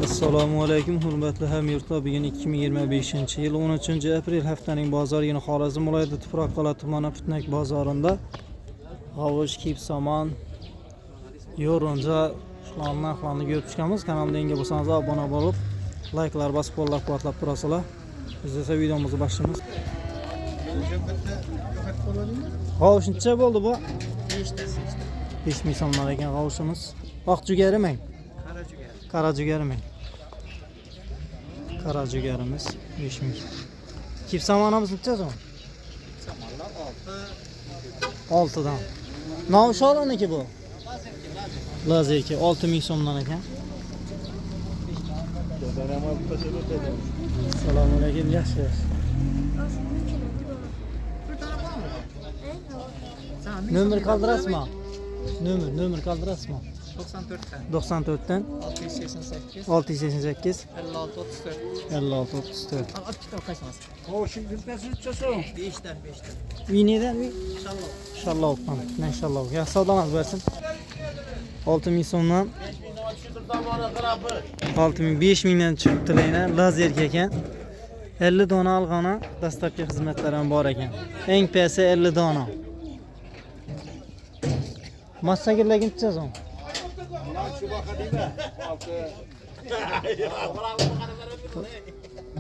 Assalomu alaykum hurmatli hamyurtlar. Bugun 2025-yil 13-aprel haftaning bozor yeni Xorazm viloyati Tuproqqal'a tumani Putnak bozorida g'avush, kiyip-somon, yo'rinja shularning narxlarini ko'rib chiqamiz. Kanalga yangi bo'lsangiz obuna bo'lib, layklar bosib qo'llab-quvvatlab turasizlar. Biz esa videomizni boshlaymiz. G'avush necha bo'ldi bu? 5 ming so'mlar ekan g'avushimiz. Oq jugarimi? Qara jugarimi? Qara jugarimiz 5 ming. Kip samonamiz necha so'm? Samonlar 6 dan. Navsholaniki bu. Lazerki 6 ming so'mdan ekan. Assalomu alaykum, yaxshi. Nomer qoldirasizmi? Nomer qoldirasizmi? 94 dan 688 688 56 34. 56 34. Qo'shim bilmasiz cho'song. 5 dan. Vinidan İnşallah. inshaalloh o'qman. Inshaalloh. Ya savdolarimiz bersin. 6 ming so'mdan 6 ming 5 mingdan chiqibdilar. Lazerga ekan. 50 dona alg'ana dastlabki xizmatlar ham bor ekan. Eng pasi 50 dona. Massagirlarga necha so'm?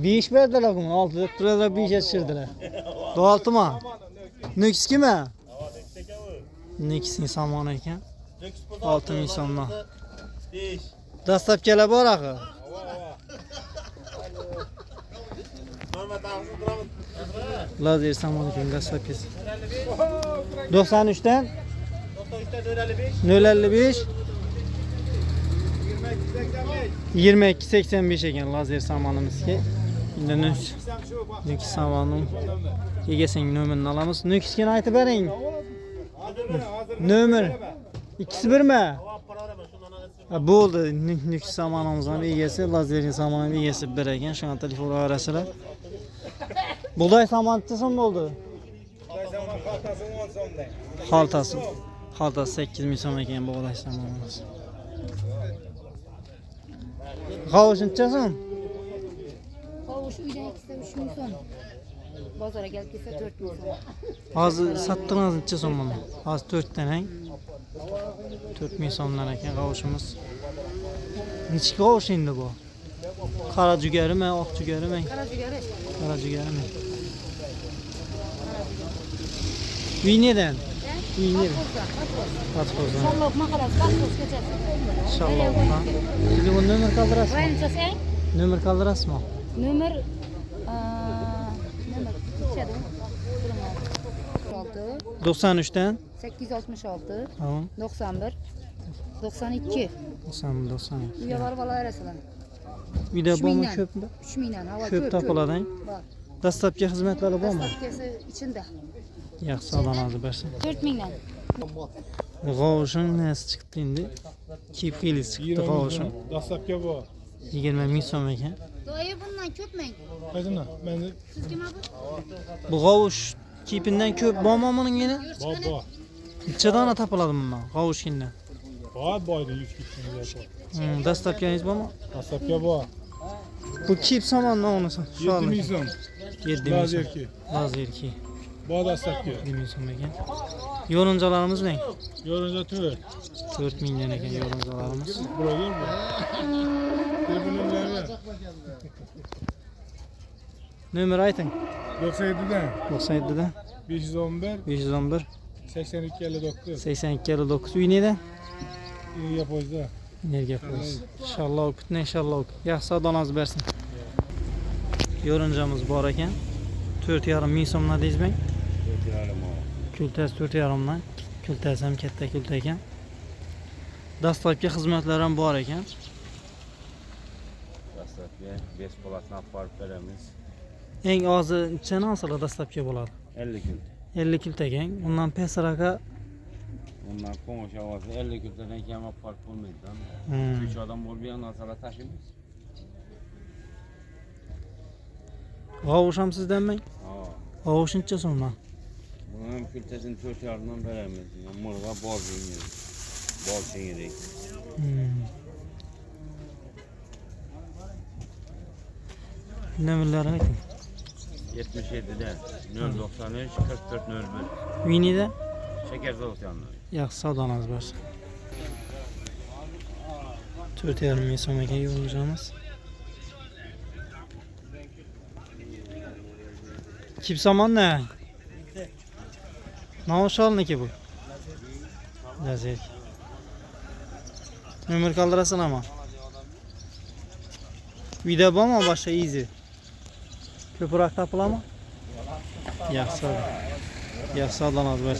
Beş verdiler bunu, 6 deb turadilar, 5 yashirdilar. Doğaltı mı? Nüks kimi? Nüks'in samanı ekan. 6 ming so'mdan. Dastlabkilar bor axir. Lazer samanı ekan dastlabkisi. 93 dan 055 2285 ekan lazer samanımızki. Endi Nüks samanım egasini nomerini olamiz. Nüks'ni aytib bering. Nomer ikisi birmi? Bo'ldi. Nüks samanımızın egasi, lazerin samanının egasi bir ekan. Shuna telefon arasizlar. Buğday saman necha so'm bo'ldi? Xaltasi 8 ming so'm ekan buğday samanimiz. G'avush necha so'm? G'avush uydan ikkisi 3 ming so'm. Bozorga kelib kelsa 4 ming so'm. Hozir satdingiz necha so'm buni? Hozir 4 dan 4 ming so'mdan ekan g'avushimiz. Necha g'avush endi bu? Qara jugarimi, oq jugarimi? Qara jugari. Qara jugarimi? Uynedan? Uyne. Patxozdan. İnşallah maqalas baxtos kechasi. İnshaalloh. Telefon nomer qoldirasizmi? Voyinchasang? Nomer qoldirasizmi? Nomer necha 93 dan 866 tamam. 91 92. 92. Uyga borib olaverasan. Uyda Üç bormi mingdan. ko'pmi? 3 mingdan havo Ko'p topiladi. Bor. Dastlabki xizmatlari bormi? Dastlabkisi ichida. Yaxshi savdolarni bersin. 4 mingdan. G'avushin nasi chiqdi endi? Kiyib-qilis chiqdi g'avushin. Dastlabki bu. 20 ming so'm ekan. Do'yi bundan ko'pmang. Qaydana? Men Sizga nima bu? Bu g'avush kiyipinden ko'p bormi buning yana? bor. Necha dona topiladi bundan g'avushindan? Bor boyda 100 kitning. Dastlabkingiz bormi? Dastlabki bu. Bu kiyip samondan onisi. 7 ming so'm. 7 ming so'm. Lazerki. Lazerki. Bu dastlabki. 7 ming so'm ekan. Yo'rinjalarimiz ne? Yo'rinja 4. 4 mingdan ekan yo'rinjalarimiz. Buraya gel. Telefonum nerede? Nomer ayting. 97 dan 97 dan 511 511 82 59. 82 59 uy neda? Yapozda. Energiya poyz. İnshaalloh kutna inshaalloh. Yaxshi savdolarni bersin. Yo'rinjamiz bor ekan. 4,5 ming so'mdan deysiz. Kultasi 4,5 dan. Kultasi ham katta kulta ekan. Dastlabki xizmatlar ham bor ekan. Dastlabki 5 polatni olib borib beramiz. Eng ozi necha narsalar dastlabki bo'ladi? 50 kil. 50 kulta ekan. Undan pesraga Bundan qo'ng'ish ovozi 50 kildan kam olib borib bo'lmaydi. 3 odam bo'lgan narsalar tashiymiz. g'avush ham sizdanmi? Ha. G'avush necha so'mdan? Bunun ham kultasini 4,5 dan beramiz. Murg'a bol yeymiz. Bol chengirek. Nömrələrini aytın. 77'de 093 44 01. Vini'de Şeker Zavutyanlar. yaxşı sağdan az var. 4,5 ming so'mga yo'llayamiz. Kipsamon ne? Maoşalniki bu. Lazer. Ömür kaldırasın ama. Vida bu ama başka easy. Köpürak tapıla mı? Yaxşı. Yaxşı adlan az ver.